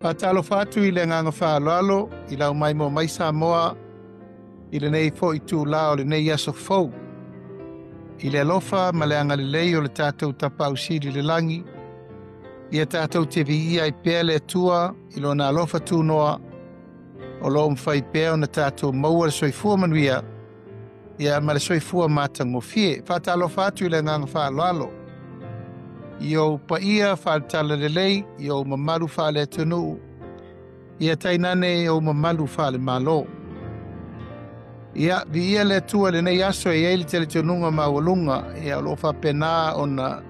Patalo fatu i le nganga whaalalo, i lau mai mo mai Samoa, i le nei fo i tū lao le nei aso fau. I le alofa ma le angalilei o le tātou tapau siri le langi, i a tātou te vi ia i pēr le tua, i lo na alofa tū noa, o lo mwhai pēr o na tātou maua le soifua manuia, i a ma le soifua mātango fie. Patalo fatu i le nganga whaalalo. Yo pa ia whaatala le lei, yo mamalu whaale tunu, ia tainane o mamalu whaale malo. Ia vi ia le tua le nei aso e eili tele tununga mawalunga, ia lo wha pena o na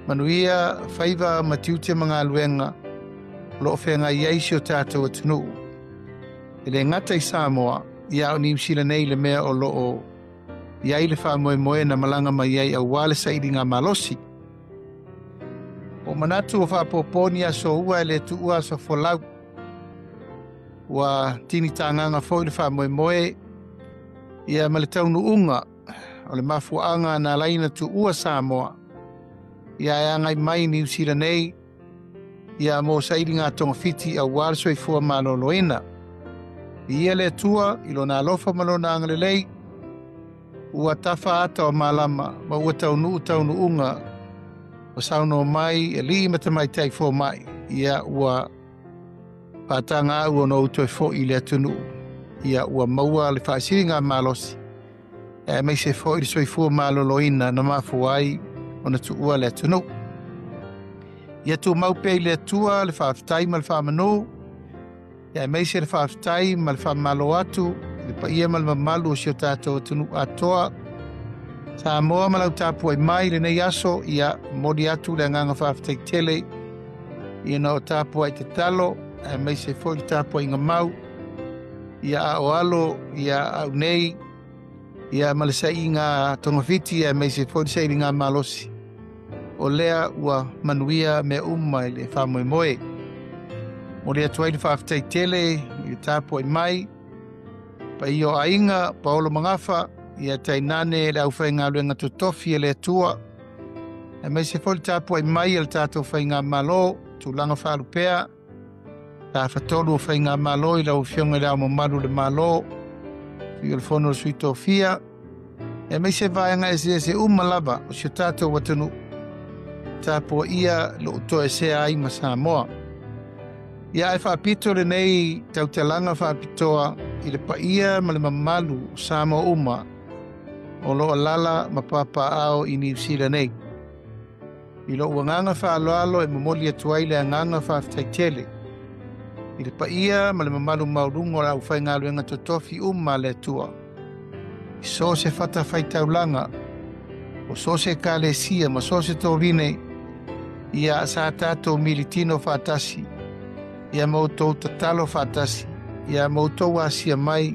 manuia whaiva matiute mga luenga, lo whenga iaisi o tātou tunu. Ele ngata i Samoa, ia o ni msila nei le mea o lo o iai le wha moe moe na malanga mai iai au wale sa ili ngā malosi. O manatu o whapoponi a so ua le tu ua so folau. Wa tini tānganga fo le wha moe moe. Ia ma le taunu unga. O le mafuanga na laina tu ua Samoa. Ia e angai mai ni usira nei. Ia mo sairi ngā tonga fiti a warso i fua maloloina. Ia le tua ilo na alofa malona angalelei. Ua tafa ata o malama. Ma ua taunu unga. O sauno mai e li mata mai tai fo mai ia ua patanga ua no to fo i le tunu ia ua maua le faisiringa malosi e mai se fo i soi fo maloloina na mafuai ona tu ua le tunu ia tu mau pe le tua le faftai mal famanu ia mai se le faftai mal famalo atu le pa ia mal malu o tato tunu atoa Samoa malau tapu ai mai le nei aso ia modi atu le nganga whaafitai tele ia na o tapu ai te talo e mai se fo i tapu ai ngamau ia a o alo ia au nei ia malisa i ngā tongawhiti e mai se fo i seiri ngā malosi o lea ua manuia me umai le whamoe moe modi atu ai le whaafitai tele i tapu ai mai pa i o ainga paolo mangafa ia tainane le au whainga luenga tutofi e le tua. E mai se foli tapu ai mai el tātou whainga malo, tu langa whalupea. Tā whatolu o whainga malo i lau whionga le au mamaru le malo. I le whono suito fia. E mai se vaenga e se umalava o si tātou watanu. Tāpu ia lo uto e se ai ma Samoa. Ia e whaapito le nei tau te langa whaapitoa i le paia ma le mamalu Samoa uma. O lo alala ma papa ao i New Zealand nei. I lo uanganga whaaloalo e mamoli atuai le anganga whaafitai I le paia ma le mamalu maurungo la ufai ngā luenga totofi le tua. I so se whata whaitaulanga o so se kālesia ma so se tōrine ia sa tātou militino whaatasi ia mautou tatalo whaatasi ia mautou asia mai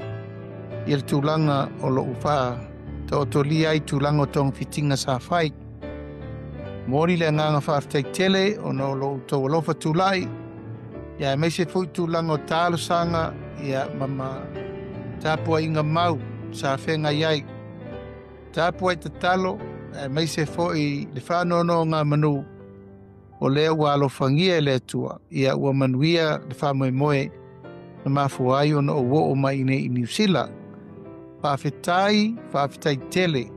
i le tūlanga o lo ufaa to li ai tūlanga o tong fitinga sa whai. Mori le nganga whaafitai tele o no lo tau alofa tūlai ia mai se fui tūlanga o tālo sanga ia mama tāpua inga mau sa whenga iai. Tāpua i te talo mai se fui le whanono ngā manu o lea ua alofangia le tua ia ua manuia le whamoe moe na mafuai o no o mai nei i New Zealand. Whaafitai tele,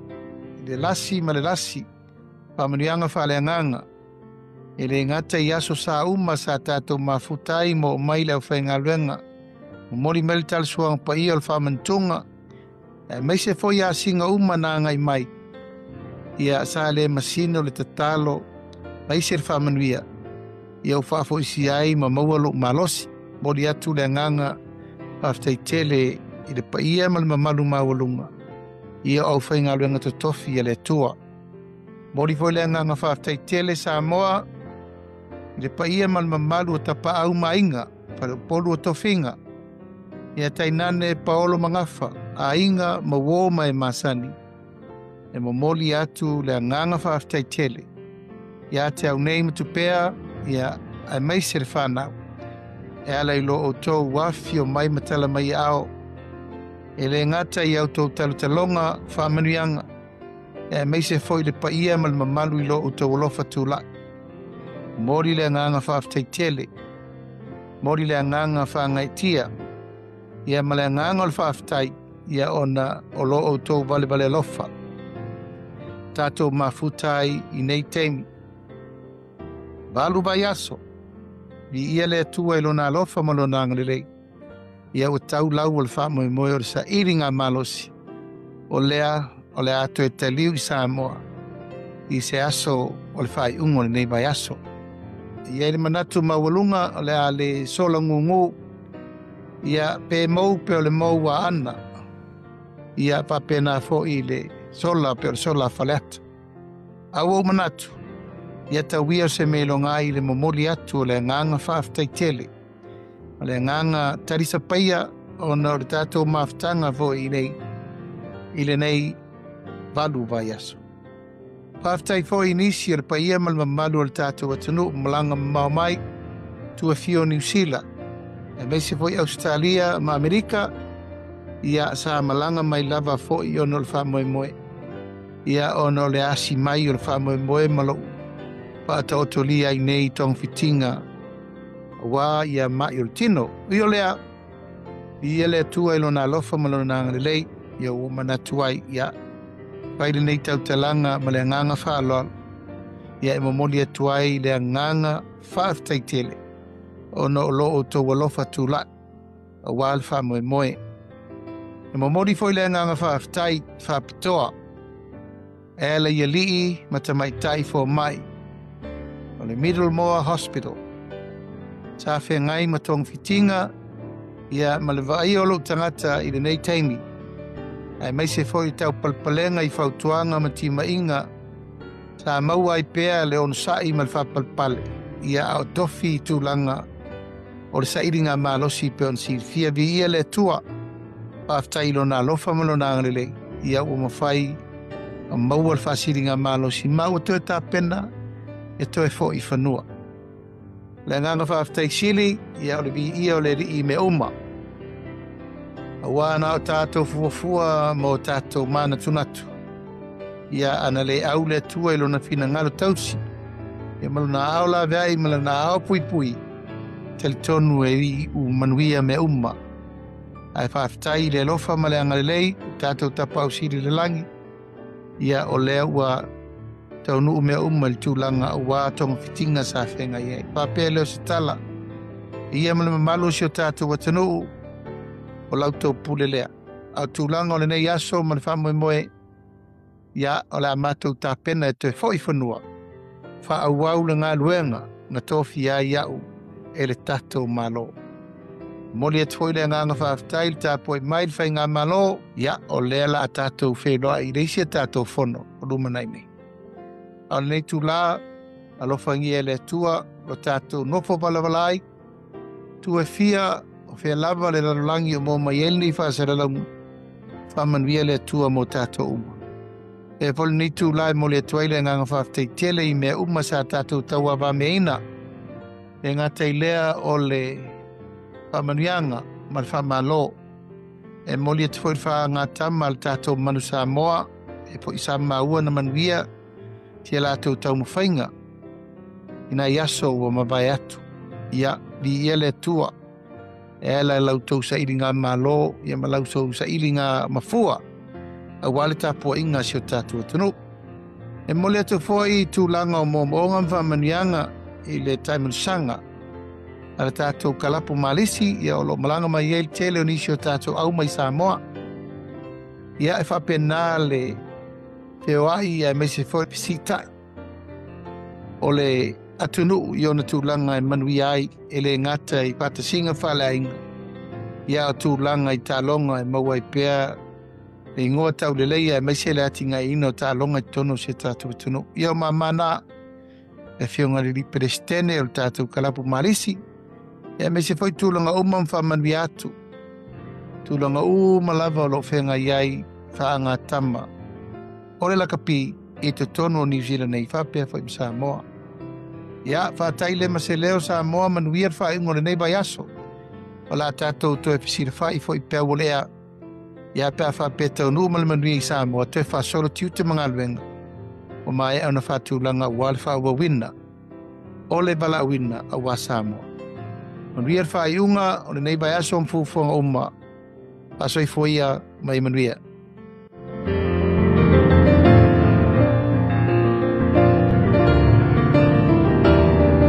le lasi ma le lasi, whamanuianga whaaleanganga, e le ngata i aso sa uma sa tātou mafutai mo mai leo whainga luenga, mo mori mele talisuanga pa ia o le whamantunga, e mai se fo ia singa uma na ngai mai, ia sa le masino le tatalo, mai se le whamanuia, ia u whaafo isi ai ma maualo malosi, mori atu le nganga, whaafitai tele, i le paia ma le mamalu mawalunga. Ia au whainga luenga totofi e le tua. Mori foi le nganga whaafitai tele Samoa. I le paia ma le mamalu o tapa au mainga. Pare polu o tofinga. Ia tainane paolo mangafa. A inga ma woma e masani. E momoli atu le nganga whaafitai tele. Ia te au nei matupea. Ia ai mai se le whanau. E ala I lo o tō wafi o mai matala mai ao. E le ngata I au tō talutalonga whamanuianga. E mai se foi le pa ia mal mamalu I lo o tō walofa tūla. Mori le nganga whafteitele. Mori le nganga whangaitia. Ia ma le nganga o le whaftai. Ia ona o lo o tō vale lofa. Tātou mafutai I nei teimi. Valu vai aso. Bi ia le atua I lona alofa ma lona angalelei. Ia o tau lau o le wha moe moe o le sa iringa malosi. O lea ato e te liu I Samoa. I se aso o le whai ungo le nei vai aso. Ia le manatu mawalunga o lea le sola ngungu. Ia pe mou pe o le mou wa ana. Ia pa pena fo I le sola pe o le sola faleata. Au manatu. Ia tauia se me longa I le momoli atu o le nganga whaftaitele. O le nganga tarisa paia o na o le tātou maftanga fo I le nei valu vai aso. Whaftai fo I nisi le paia mal mamalu o le tātou atanu malanga mau mai tua fio New Zealand. E meise fo I Australia ma Amerika ia sa malanga mai lava fo I ono le whamoe moe. Ia ono le asi mai o le whamoe moe malo. Pata otolia I nei tong fitinga wa ia mai o le tino. Io lea I ele tua I lona alofa malona ngalelei ia o manatuai ia paile nei tau talanga ma le nganga whaaloa ia e momoli atuai le nganga whaaftaitele o no lo o tō walofa tūla a wāl whamoe moe. E momoli foi le nganga whaaftai whaapitoa e la ia lii matamaitai fo mai o le Middlemore Hospital. Sa whea ngai matong fitinga ia ma le vai o lo tangata I le nei teimi. Ai mai se foi tau palpalenga I whautuanga ma tima inga. Sa maua I pea le on sai ma le whapalpale. Ia au tofi I tūlanga o le sairinga malosi pe on sirfia vi ia le tua. Paftai lo na lofa malo na angalele. Ia o mawhai a maua le whasiringa malosi. Mau tu e tā pena e to e fo I whanua. Le nganga whaftai sili ia o le vi ia o le rii me uma. A wana o tātou fuafua mo tātou mana tunatu. Ia ana le au le tua ilo na fina ngalo tausi. Ia malu na au la vei malu na au pui pui. Teli tonu e I u manuia me uma. Ai whaftai le lofa ma le angalelei tātou tapau siri le langi. Ia o lea ua tau nuu mea uma le tūlanga ua tonga fitinga sa whenga iei. Pāpea leo se tala. Ia malu mamalo si o tātou watanuu. O lautou pule lea. Au tūlanga o le nei aso ma le whamoe moe. Ia o le amatou tā pena e te foi whanua. Wha au wau le ngā luenga na tofi a iau e le tātou malo. Moli e toi le nganga whaaftai le tāpoi mai le whai ngā malo. Ia o lea la a tātou wheloa I reisi a tātou whono o lumanai nei. Au le nei tūlā alofangi e le tua o tātou nofo valavalai. Tu e fia Whea lava le lalulangi o mō mai elni whaasaralangu. Whamanuia le atua mō tātou uma. E poli ni tū lai mo le atuai le nganga whaaftei tele I mea uma sa tātou taua wā meina. E ngā tei lea o le whamanuianga ma le whamalo. E moli atuai wha ngā tama le tātou manu Samoa. E po I sa maua na manuia tia lātou tau mwhainga. Ina iaso o mawai atu. Ia li ia le atua. E ala lautou sa ilinga malo, ia ma lautou sa ilinga mafua. A wale tāpua inga si o tātua tunu. E mole atu foi tūlanga o mōmoonga mwhamanianga I le taimansanga. Ala tātou kalapu malisi, ia o lo malanga mai el tele o nisi o tātou au mai Samoa. Ia e whapena le whioai ia me se foi pisita. O le atunu I ona tūlanga e manui ai e le ngata I patasinga whalainga. Ia o tūlanga I tālonga e maua I pēr e ingoa tau le leia e maise le atinga ino tālonga I tono se tātou tunu. Ia o mamana e whionga li perestene o tātou kalapu marisi. Ia me se foi tūlanga umam whamanui atu. Tūlanga malava o lo whenga iai whaanga tama. Ore la kapi I te tono o New Zealand nei whapea whai Samoa. Ia, whātai le ma se leo Samoa manuia whaingo le nei bai aso. O la tātou to e pisira whai fo I pēu o lea. Ia pēa whapeta o nuu manuia I Samoa te whasolo tiu te mga alwenga. O mai au na whātūlanga wale whaua wina. O le bala wina a wā Samoa. Manuia whaiunga o le nei bai aso mfufonga uma. Aso I foia mai manuia.